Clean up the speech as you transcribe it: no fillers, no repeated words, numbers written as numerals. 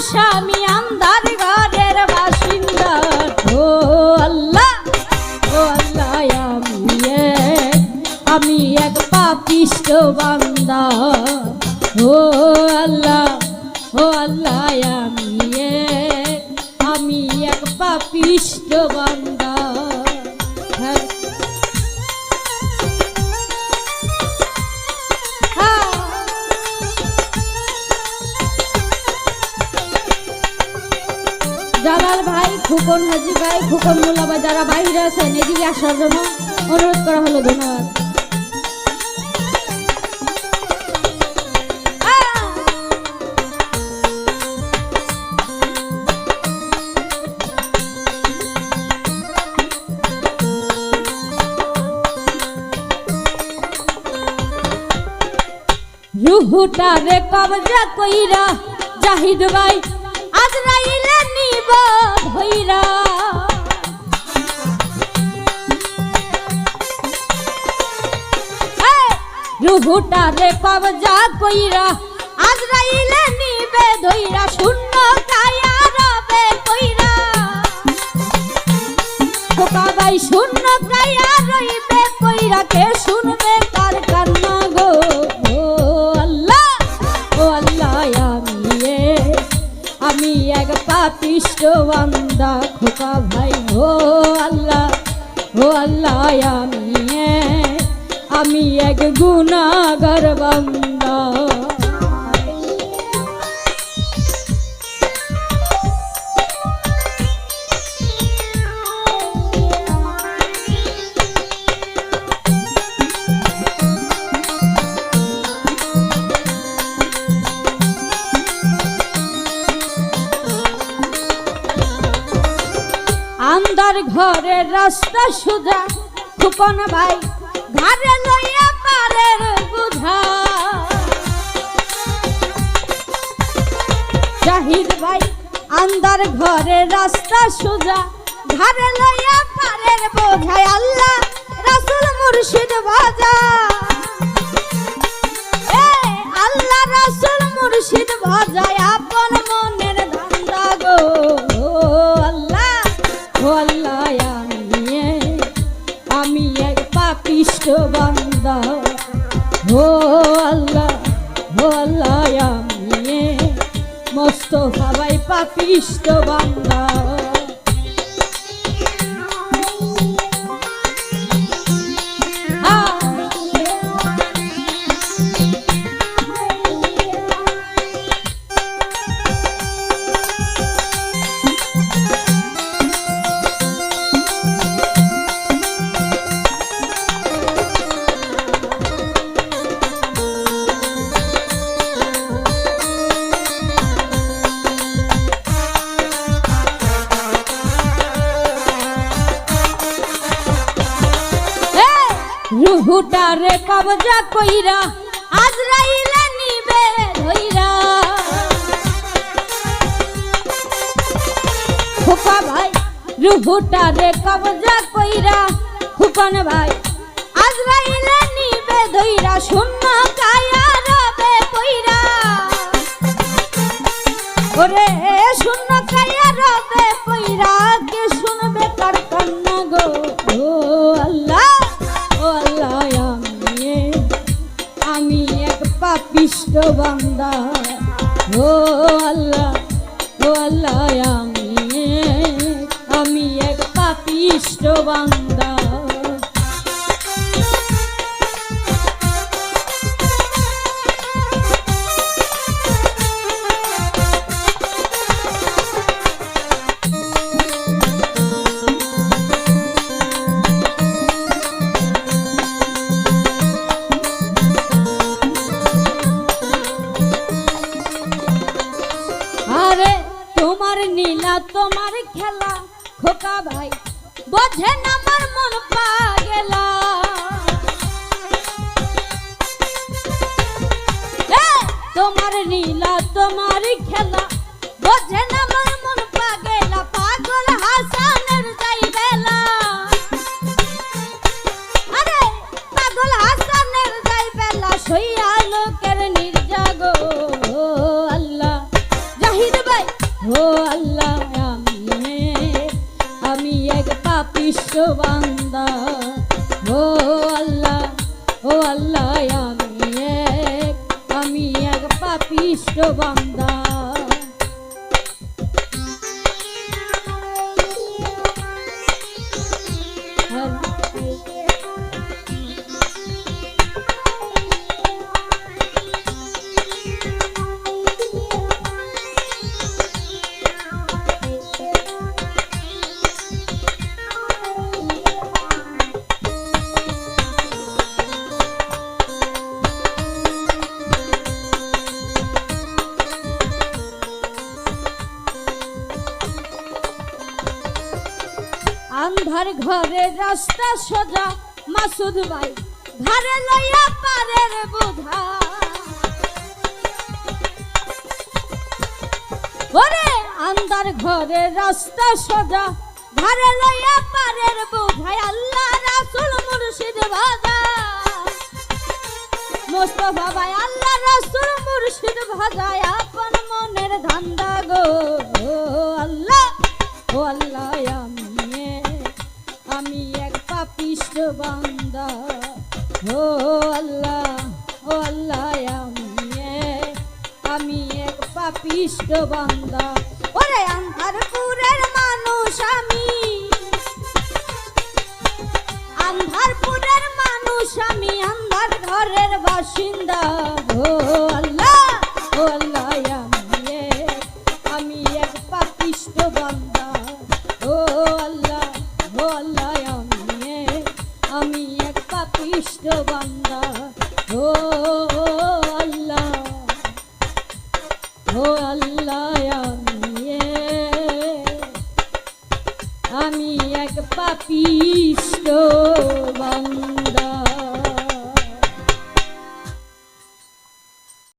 সমস্যা আমি আন্ধার ঘরের বাসিন্দা। ও আল্লাহ আমি এক পাপিষ্ঠ বান্দা। ও আল্লাহ আমি এক পাপিষ্ঠ বান্দা। জালাল ভাই, খুকন হাজি ভাই, খুকন মোল্লা ভাই যারা বাইরে আছেন এদিকে আসার জন্য অনুরোধ করা হলো। ধন্যবাদ। রুহুটারে কবজা কইরা জাহিদ ভাই আজরাইলে নিব ধইরা। রুহুটারে কবজা কইরা আজরাইলে নিবে ধইরা। শূন্য কায়া রবে কইরা খোকা ভাই, শূন্য কায়া রইবে কইরা। কে শুনবে কার কান্না গো? আমি এক পাপিষ্ঠ বান্দা খোকা ভাই। ও আল্লাহ আমি এক গুনাহগার বান্দা। আন্দার ঘরের রাস্তা সোজা খুকন ভাই ঘরে লইয়া পারের বুঝা। জাহিদ ভাই আন্দার ঘরের রাস্তা সোজা ঘরে লইয়া পারের বোঝায়। আল্লাহ রাসূল মুর্শিদ ভাজা, আল্লাহ রাসূল মুর্শিদ ভাজায় আপন মনের ধান্দা গো। আমি এক পাপিষ্ঠ বান্দা। ও আল্লাহ আমি মোস্তফা ভাই পাপিষ্ঠ বান্দা। রুহুটারে কবজা কইরা আজরাইলে নিবে ধইরা। খোকা ভাই রুহুটারে কবজা কইরা খুকন ভাই আজরাইলে নিবে ধইরা। শূন্য কায়া রবে কইরা ওরে শূন্য কায়া রবে কইরা। কে শুনবে কার কান্না গো? ও আল্লাহ আমি এক পাপিষ্ঠ বান্দা। ও আল্লাহ আমি এক পাপিষ্ঠ বান্দা। আরে তোমার নীলা তোমার খেলা খোকা ভাই বোঝেন আমার মন পাগলা। তোমার নীলা তোমার খেলা বোঝেন আমার মন পাগলা। পাগল হাসানের যাই বেলা, আরে পাগল হাসানের যাই বেলা। সইয়া লোকের নির্জাগো আল্লাহ জাহিদ ভাই পাপিষ্ট বান্দা। আন্ধার ঘরে রাস্তা সোজা মাসুদ ভাই ঘরে লইয়া পারের বোঝা। ওরে আন্ধার ঘরে রাস্তা সোজা ঘরে লইয়া পারের বোঝায় আল্লাহ রাসূল মুর্শিদ ভাজা। মুস্তাফা ভাই আল্লাহ রাসূল মুর্শিদ ভাজায় আপন মনের ধান্দা গো। আল্লাহ ও আল্লাহ আমি এক পাপিষ্ট বান্দা। ও আল্লাহ আমি এক পাপিষ্ট বান্দা। ওরে আন্ধারপুরের মানুষ আমি, আন্ধারপুরের মানুষ আমি, আন্ধার ঘরের বাসিন্দা। ও আল্লাহ আমি এক পাপিষ্ট বান্দা। ও আল্লাহ আমি এক পাপিষ্ট বান্দা। ও আল্লাহ আমি এক পাপিষ্ট বান্দা।